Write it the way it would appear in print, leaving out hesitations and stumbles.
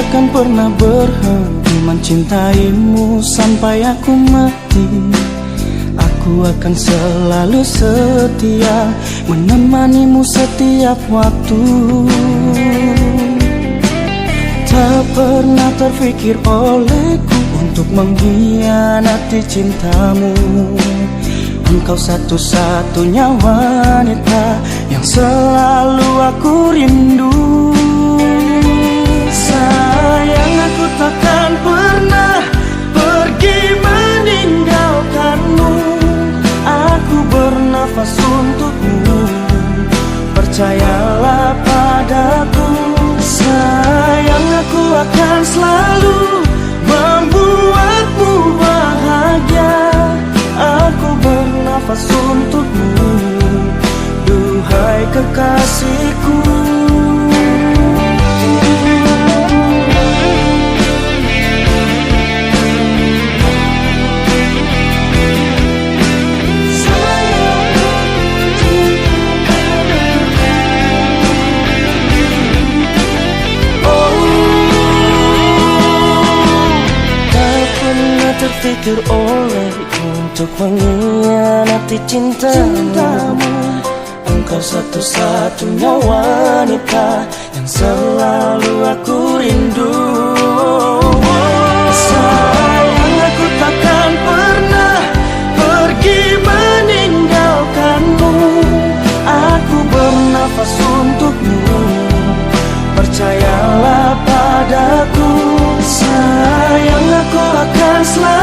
takkan pernah berhenti mencintaimu sampai aku mati. Aku akan selalu setia menemanimu setiap waktu. Tak pernah terfikir olehku untuk mengkhianati cintamu. Engkau satu-satunya wanita yang selalu aku rindu. Sayang, aku takkan pernah pergi meninggalkanmu. Aku bernafas untukmu, percayalah padaku. Sayang, aku akan selalu membuatmu bahagia. Aku bernafas untukmu, duhai kekasihku. Terfikir olehku untuk mengkhianati cintamu. Engkau satu-satunya wanita yang selalu aku rindu. Sayang, aku takkan pernah pergi meninggalkanmu. Aku bernafas untukmu, percayalah padaku. Sayang, aku akan selalu